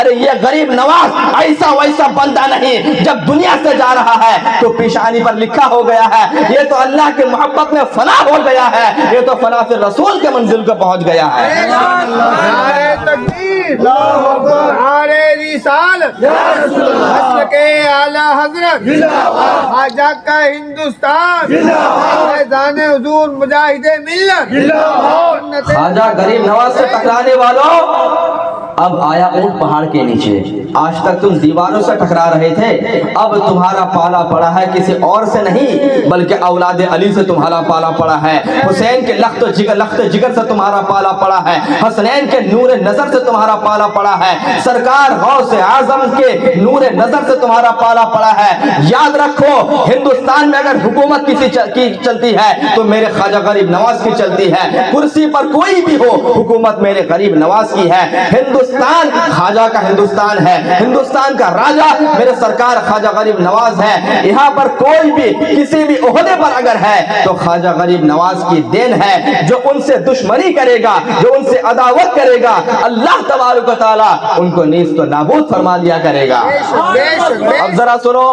ارے یہ غریب نواز ایسا ویسا بندہ نہیں، جب دنیا سے جا رہا ہے تو پیشانی پر لکھا ہو گیا ہے یہ تو اللہ کے محبت میں فنا ہو گیا ہے، یہ تو فنا سے رسول کے منزل کو پہنچ گیا ہے۔ نعرہ تکبیر، نعرہ رسالت، حسن کے اعلی حضرت خواجہ کا ہندوستان، فیضان حضور مجاہد ملت۔ خواجہ غریب نواز سے ٹکرانے والوں، اب آیا اونٹ پہاڑ کے نیچے۔ آج تک تم دیواروں سے ٹکرا رہے تھے، اب تمہارا پالا پڑا ہے کسی اور سے نہیں بلکہ اولاد علی سے تمہارا پالا پڑا ہے، حسین کے لخت جگر سے تمہارا پالا پڑا ہے، حسنین کے نور نظر سے تمہارا پالا پڑا ہے، سرکار غوث اعظم کے نور نظر سے تمہارا پالا پڑا ہے۔ یاد رکھو ہندوستان میں اگر حکومت کسی کی چلتی ہے تو میرے خواجہ غریب نواز کی چلتی ہے، کرسی پر کوئی بھی ہو حکومت میرے غریب نواز کی ہے۔ ہندوستان خواجہ کا ہندوستان ہے، ہندوستان کا راجہ میرے سرکار خواجہ غریب نواز ہے۔ یہاں پر کوئی بھی کسی بھی عہدے پر اگر ہے تو خواجہ غریب نواز کی دین ہے، جو ان سے دشمنی کرے گا، جو ان سے عداوت کرے گا، اللہ تبارک و تعالیٰ ان کو نیست و نابود فرما دیا کرے گا۔ اب ذرا سنو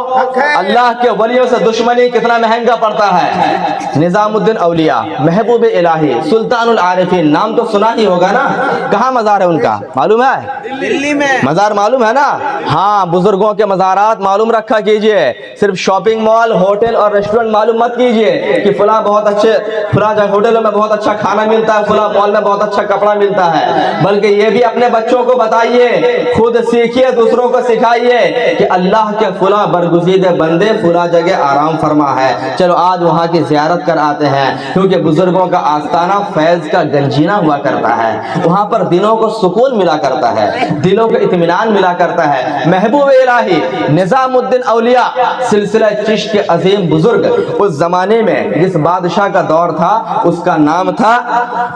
اللہ کے ولیوں سے دشمنی کتنا مہنگا پڑتا ہے۔ نظام الدین اولیاء، محبوب الہی، سلطان العارفین، نام تو سنا ہی ہوگا نا، کہاں مزار ہے ان کا معلوم ہے؟ دلی میں مزار معلوم ہے نا؟ ہاں، بزرگوں کے مزارات معلوم رکھا کیجئے، صرف شاپنگ مال، ہوٹل اور ریسٹورنٹ معلوم مت کیجئے کہ فلاں بہت اچھے فلاں ہوٹلوں میں بہت اچھا کھانا ملتا ہے، فلاں مال میں بہت اچھا کپڑا ملتا ہے، بلکہ یہ بھی اپنے بچوں کو بتائیے، خود سیکھیے، دوسروں کو سکھائیے کہ اللہ کے فلاں برگزیدہ بندے فلاں جگہ آرام فرما ہے، چلو آج وہاں کی زیارت کر آتے ہیں، کیونکہ بزرگوں کا آستانہ فیض کا گنجینہ ہوا کرتا ہے، وہاں پر دلوں کو سکون ملا کرتا ہے، دلوں کو اطمینان ملا کرتا ہے۔ محبوب الہی نظام الدین اولیاء سلسلہ چشت کے عظیم بزرگ، اس زمانے میں جس بادشاہ کا دور تھا اس کا نام تھا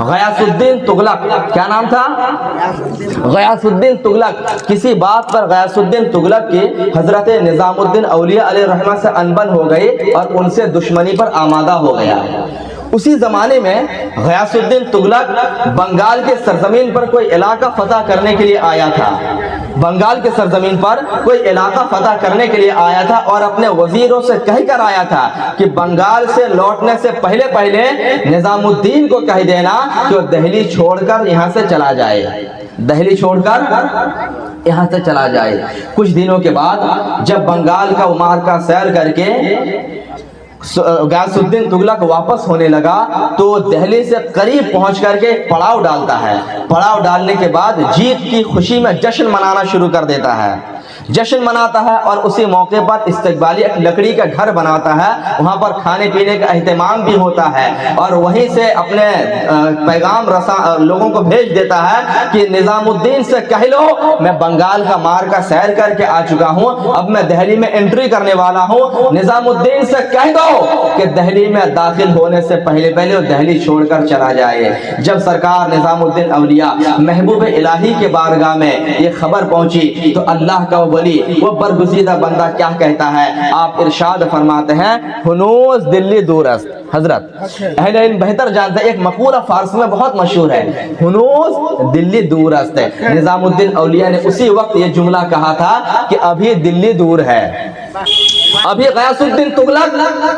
غیاث الدین تغلق۔ کیا نام تھا؟ غیاث الدین تغلق۔ کسی بات پر غیاث الدین تغلق کی حضرت نظام الدین اولیاء علیہ الرحمہ سے انبن ہو گئی اور ان سے دشمنی پر آمادہ ہو گیا۔ اسی زمانے میں غیاث الدین تغلق بنگال کے سرزمین پر کوئی علاقہ فتح کرنے کے لیے آیا تھا، بنگال کے سرزمین پر کوئی علاقہ فتح کرنے کے لیے آیا تھا اور اپنے وزیروں سے کہہ کر آیا تھا کہ بنگال سے لوٹنے سے پہلے نظام الدین کو کہہ دینا کہ وہ دہلی چھوڑ کر یہاں سے چلا جائے، دہلی چھوڑ کر یہاں سے چلا جائے۔ کچھ دنوں کے بعد جب بنگال کا معرکہ سیر کر کے غیاث الدین تغلق واپس ہونے لگا تو دہلی سے قریب پہنچ کر کے پڑاؤ ڈالتا ہے، پڑاؤ ڈالنے کے بعد جیت کی خوشی میں جشن منانا شروع کر دیتا ہے، جشن مناتا ہے اور اسی موقع پر استقبالی ایک لکڑی کا گھر بناتا ہے، وہاں پر کھانے پینے کا اہتمام بھی ہوتا ہے اور وہیں سے اپنے پیغام لوگوں کو بھیج دیتا ہے کہ نظام الدین سے کہہ لو میں بنگال کا معرکہ سیر کر کے آ چکا ہوں، اب میں دہلی میں انٹری کرنے والا ہوں، نظام الدین سے کہہ دو کہ دہلی میں داخل ہونے سے پہلے وہ دہلی چھوڑ کر چلا جائے۔ جب سرکار نظام الدین اولیاء محبوب الہی کے بارگاہ میں یہ خبر پہنچی تو اللہ کا ولی وہ برگزیدہ بندہ کیا کہتا ہے؟ آپ ارشاد فرماتے ہیں ہنوز دلی دور است۔ حضرت اہل علم بہتر جانتے ہیں، ایک مقولہ فارسی میں بہت مشہور ہے، ہنوز دلی دور است۔ نظام الدین اولیاء نے اسی وقت یہ جملہ کہا تھا کہ ابھی دلی دور ہے، ابھی غیاث الدین تغلق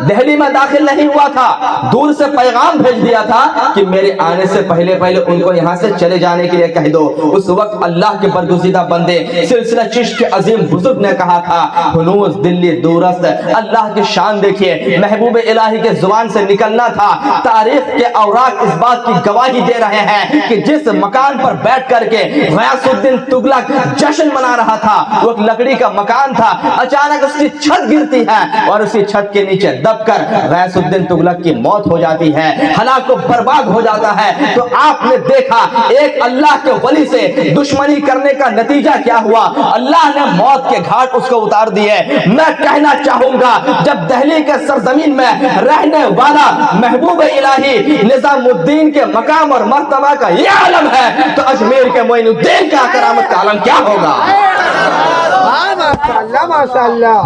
دہلی میں داخل نہیں ہوا تھا، دور سے پیغام بھیج دیا تھا کہ میرے آنے سے پہلے ان کو یہاں سے چلے جانے کے لیے کہہ دو۔ اس وقت اللہ کے برگزیدہ بندے سلسلہ چشت کے عظیم بزرگ نے کہا تھا ہنوز دلی دورست۔ اللہ کی شان دیکھیے، محبوب الہی کے زبان سے نکلنا تھا، تاریخ کے اوراق اس بات کی گواہی دے رہے ہیں کہ جس مکان پر بیٹھ کر کے غیاث الدین تغلق جشن منا رہا تھا وہ ایک لکڑی کا مکان تھا، اچانک اس کی چھت گرتی ہے اور اسی چھت کے نیچے دب کر غیاث الدین تغلق کی موت ہو جاتی ہے، ہلاک و برباد ہو جاتا ہے۔ تو آپ نے دیکھا ایک اللہ کے ولی سے دشمنی کرنے کا نتیجہ کیا ہوا، اللہ نے موت کے گھاٹ اس کو اتار دیے۔ میں کہنا چاہوں گا جب دہلی کے سرزمین میں رہنے والا محبوب الہی نظام الدین کے مقام اور مرتبہ کا یہ عالم ہے تو اجمیر کے معین الدین کا کرامت کا عالم کیا ہوگا؟